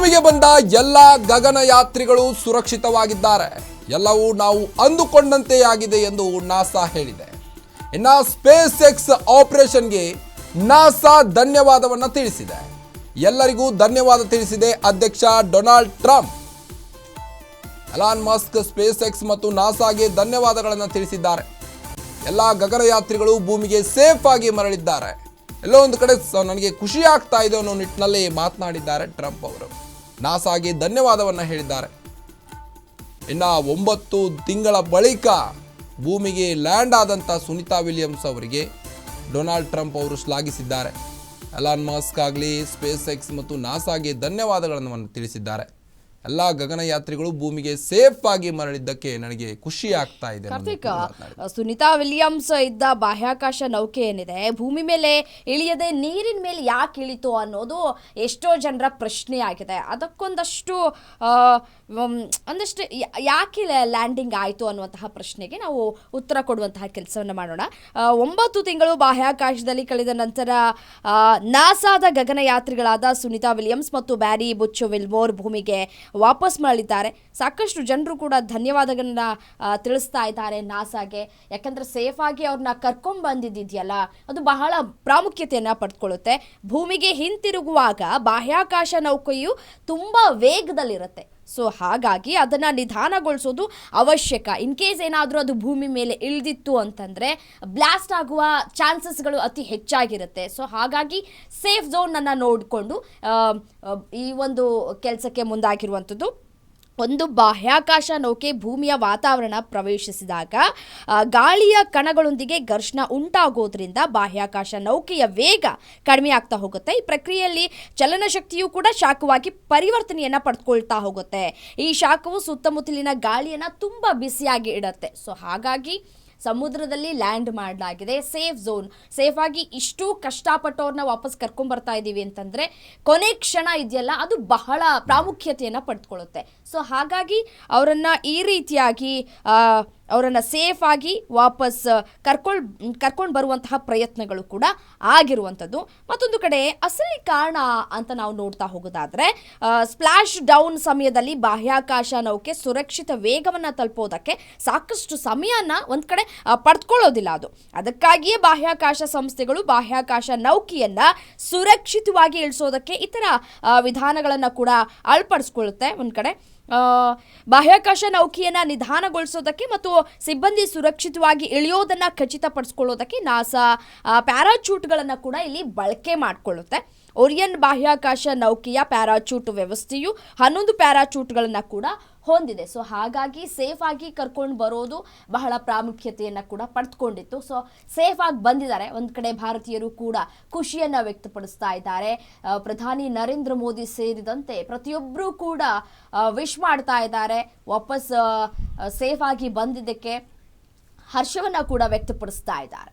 ಭೂಮಿಗೆ ಬಂದ ಎಲ್ಲ ಗಗನಯಾತ್ರಿಗಳು ಸುರಕ್ಷಿತವಾಗಿದ್ದಾರೆ. ಎಲ್ಲವೂ ನಾವು ಅಂದುಕೊಂಡಂತೆ ಆಗಿದೆ ಎಂದು ನಾಸಾ ಹೇಳಿದೆ. ಇನ್ನು ಸ್ಪೇಸ್ ಎಕ್ಸ್ ಆಪರೇಷನ್ಗೆ ನಾಸಾ ಧನ್ಯವಾದವನ್ನು ತಿಳಿಸಿದೆ. ಎಲ್ಲರಿಗೂ ಧನ್ಯವಾದ ತಿಳಿಸಿದೆ ಅಧ್ಯಕ್ಷ Donald Trump. Elon Musk space X ಮತ್ತು ನಾಸಾಗೆ ಧನ್ಯವಾದಗಳನ್ನು ತಿಳಿಸಿದ್ದಾರೆ. ಎಲ್ಲ ಗಗನಯಾತ್ರಿಗಳು ಭೂಮಿಗೆ ಸೇಫ್ ಆಗಿ ಮರಳಿದ್ದಾರೆ. ಎಲ್ಲೋ ಒಂದು ಕಡೆ ನನಗೆ ಖುಷಿ ಆಗ್ತಾ ಇದೆ ಅನ್ನೋ ನಿಟ್ಟಿನಲ್ಲಿ ಮಾತನಾಡಿದ್ದಾರೆ ಟ್ರಂಪ್ ಅವರು. ನಾಸಾಗೆ ಧನ್ಯವಾದವನ್ನು ಹೇಳಿದ್ದಾರೆ. ಇನ್ನು 9 ತಿಂಗಳ ಬಳಿಕ ಭೂಮಿಗೆ ಲ್ಯಾಂಡ್ ಆದಂಥ ಸುನಿತಾ ವಿಲಿಯಮ್ಸ್ ಅವರಿಗೆ ಡೊನಾಲ್ಡ್ ಟ್ರಂಪ್ ಅವರು ಶ್ಲಾಘಿಸಿದ್ದಾರೆ. ಎಲಾನ್ ಮಸ್ಕ್ ಆಗಲಿ ಸ್ಪೇಸ್ ಎಕ್ಸ್ ಮತ್ತು ನಾಸಾಗೆ ಧನ್ಯವಾದಗಳನ್ನು ತಿಳಿಸಿದ್ದಾರೆ. ಎಲ್ಲ ಗಗನಯಾತ್ರಿಗಳು ಭೂಮಿಗೆ ಸೇಫ್ ಆಗಿ ಮರಳಿದ್ದಕ್ಕೆ ನನಗೆ ಖುಷಿ ಆಗ್ತಾ ಇದೆ. ಕಾರ್ತಿಕ್, ಸುನಿತಾ ವಿಲಿಯಮ್ಸ್ ಇದ್ದ ಬಾಹ್ಯಾಕಾಶ ನೌಕೆ ಏನಿದೆ ಭೂಮಿ ಮೇಲೆ ಇಳಿಯದೆ ನೀರಿನ ಮೇಲೆ ಯಾಕೆ ಇಳಿತು ಅನ್ನೋದು ಎಷ್ಟೋ ಜನರ ಪ್ರಶ್ನೆ ಆಗಿದೆ. ಅದಕ್ಕೊಂದಷ್ಟು ಯಾಕೆ ಲ್ಯಾಂಡಿಂಗ್ ಆಯಿತು ಅನ್ನುವಂತಹ ಪ್ರಶ್ನೆಗೆ ನಾವು ಉತ್ತರ ಕೊಡುವಂತಹ ಕೆಲಸವನ್ನು ಮಾಡೋಣ. 9 ತಿಂಗಳು ಬಾಹ್ಯಾಕಾಶದಲ್ಲಿ ಕಳೆದ ನಂತರ ನಾಸಾದ ಗಗನಯಾತ್ರಿಗಳಾದ ಸುನಿತಾ ವಿಲಿಯಮ್ಸ್ ಮತ್ತು ಬ್ಯಾರಿ ಬುಚ್ ವಿಲ್ಮೋರ್ ಭೂಮಿಗೆ ವಾಪಸ್ ಮರಳಿದ್ದಾರೆ. ಸಾಕಷ್ಟು ಜನರು ಕೂಡ ಧನ್ಯವಾದಗಳನ್ನ ತಿಳಿಸ್ತಾ ಇದ್ದಾರೆ ನಾಸಾಗೆ. ಯಾಕಂದ್ರೆ ಸೇಫ್ ಆಗಿ ಅವ್ರನ್ನ ಕರ್ಕೊಂಡ್ ಬಂದಿದ್ಯಲ್ಲ ಅದು ಬಹಳ ಪ್ರಾಮುಖ್ಯತೆಯನ್ನ ಪಡೆದುಕೊಳ್ಳುತ್ತೆ. ಭೂಮಿಗೆ ಹಿಂತಿರುಗುವಾಗ ಬಾಹ್ಯಾಕಾಶ ನೌಕೆಯು ತುಂಬಾ ವೇಗದಲ್ಲಿರುತ್ತೆ. ಸೊ ಹಾಗಾಗಿ ಅದನ್ನು ನಿಧಾನಗೊಳಿಸೋದು ಅವಶ್ಯಕ. ಇನ್ ಕೇಸ್ ಏನಾದರೂ ಅದು ಭೂಮಿ ಮೇಲೆ ಇಳಿದಿತ್ತು ಅಂತಂದರೆ ಬ್ಲಾಸ್ಟ್ ಆಗುವ ಚಾನ್ಸಸ್ಗಳು ಅತಿ ಹೆಚ್ಚಾಗಿರುತ್ತೆ. ಸೊ ಹಾಗಾಗಿ ಸೇಫ್ ಝೋನನ್ನು ನೋಡಿಕೊಂಡು ಈ ಒಂದು ಕೆಲಸಕ್ಕೆ ಮುಂದಾಗಿರುವಂಥದ್ದು. ಒಂದು ಬಾಹ್ಯಾಕಾಶ ನೌಕೆ ಭೂಮಿಯ ವಾತಾವರಣ ಪ್ರವೇಶಿಸಿದಾಗ ಗಾಳಿಯ ಕಣಗಳೊಂದಿಗೆ ಘರ್ಷಣೆ ಉಂಟಾಗೋದ್ರಿಂದ ಬಾಹ್ಯಾಕಾಶ ನೌಕೆಯ ವೇಗ ಕಡಿಮೆ ಆಗ್ತಾ ಹೋಗುತ್ತೆ. ಈ ಪ್ರಕ್ರಿಯೆಯಲ್ಲಿ ಚಲನಶಕ್ತಿಯು ಕೂಡ ಶಾಖವಾಗಿ ಪರಿವರ್ತನೆಯನ್ನು ಪಡೆದುಕೊಳ್ತಾ ಹೋಗುತ್ತೆ. ಈ ಶಾಖವು ಸುತ್ತಮುತ್ತಲಿನ ಗಾಳಿಯನ್ನು ತುಂಬ ಬಿಸಿಯಾಗಿ ಇಡುತ್ತೆ. ಸೊ ಹಾಗಾಗಿ ಸಮುದ್ರದಲ್ಲಿ ಲ್ಯಾಂಡ್ ಮಾಡಲಾಗಿದೆ. ಸೇಫ್ ಝೋನ್, ಸೇಫ್ ಆಗಿ ಇಷ್ಟು ಕಷ್ಟಪಟ್ಟವ್ರನ್ನ ವಾಪಸ್ ಕರ್ಕೊಂಡ್ಬರ್ತಾ ಇದ್ದೀವಿ ಅಂತಂದರೆ ಕೊನೆ ಕ್ಷಣ ಇದೆಯಲ್ಲ ಅದು ಬಹಳ ಪ್ರಾಮುಖ್ಯತೆಯನ್ನು ಪಡೆದುಕೊಳ್ಳುತ್ತೆ. ಸೊ ಹಾಗಾಗಿ ಅವರನ್ನು ಈ ರೀತಿಯಾಗಿ ಅವರನ್ನು ಸೇಫ್ ಆಗಿ ವಾಪಸ್ ಕರ್ಕೊಂಡು ಬರುವಂತಹ ಪ್ರಯತ್ನಗಳು ಕೂಡ ಆಗಿರುವಂಥದ್ದು. ಮತ್ತೊಂದು ಕಡೆ ಅಸಲಿ ಕಾರಣ ಅಂತ ನಾವು ನೋಡ್ತಾ ಹೋಗೋದಾದರೆ ಸ್ಪ್ಲಾಶ್ ಡೌನ್ ಸಮಯದಲ್ಲಿ ಬಾಹ್ಯಾಕಾಶ ನೌಕೆ ಸುರಕ್ಷಿತ ವೇಗವನ್ನು ತಲುಪೋದಕ್ಕೆ ಸಾಕಷ್ಟು ಸಮಯನ ಒಂದು ಕಡೆ ಪಡೆದುಕೊಳ್ಳೋದಿಲ್ಲ. ಅದಕ್ಕಾಗಿಯೇ ಬಾಹ್ಯಾಕಾಶ ಸಂಸ್ಥೆಗಳು ಬಾಹ್ಯಾಕಾಶ ನೌಕೆಯನ್ನು ಸುರಕ್ಷಿತವಾಗಿ ಇಳಿಸೋದಕ್ಕೆ ಇತರ ವಿಧಾನಗಳನ್ನು ಕೂಡ ಅಳವಡಿಸ್ಕೊಳ್ಳುತ್ತೆ. ಒಂದು ಕಡೆ ಬಾಹ್ಯಾಕಾಶ ನೌಕೆಯನ್ನು ನಿಧಾನಗೊಳಿಸೋದಕ್ಕೆ ಮತ್ತು ಸಿಬ್ಬಂದಿ ಸುರಕ್ಷಿತವಾಗಿ ಇಳಿಯೋದನ್ನು ಖಚಿತಪಡಿಸ್ಕೊಳ್ಳೋದಕ್ಕೆ ನಾಸಾ ಪ್ಯಾರಾಚೂಟ್ಗಳನ್ನು ಕೂಡ ಇಲ್ಲಿ ಬಳಕೆ ಮಾಡಿಕೊಳ್ಳುತ್ತೆ. ಓರಿಯನ್ ಬಾಹ್ಯಾಕಾಶ ನೌಕೆಯ ಪ್ಯಾರಾಚೂಟ್ ವ್ಯವಸ್ಥೆಯು 11 ಪ್ಯಾರಾಚೂಟ್ಗಳನ್ನು ಕೂಡ ಹೊಂದಿದೆ. ಸೊ ಹಾಗಾಗಿ ಸೇಫ್ ಆಗಿ ಕರ್ಕೊಂಡು ಬರೋದು ಬಹಳ ಪ್ರಾಮುಖ್ಯತೆಯನ್ನು ಕೂಡ ಪಡೆದುಕೊಂಡಿತ್ತು. ಸೊ ಸೇಫ್ ಆಗಿ ಬಂದಿದ್ದಾರೆ. ಒಂದು ಕಡೆ ಭಾರತೀಯರು ಕೂಡ ಖುಷಿಯನ್ನು ವ್ಯಕ್ತಪಡಿಸ್ತಾ ಇದ್ದಾರೆ. ಪ್ರಧಾನಿ ನರೇಂದ್ರ ಮೋದಿ ಸೇರಿದಂತೆ ಪ್ರತಿಯೊಬ್ಬರೂ ಕೂಡ ವಿಶ್ ಮಾಡ್ತಾ ಇದ್ದಾರೆ. ವಾಪಸ್ ಸೇಫ್ ಆಗಿ ಬಂದಿದ್ದಕ್ಕೆ ಹರ್ಷವನ್ನು ಕೂಡ ವ್ಯಕ್ತಪಡಿಸ್ತಾ ಇದ್ದಾರೆ.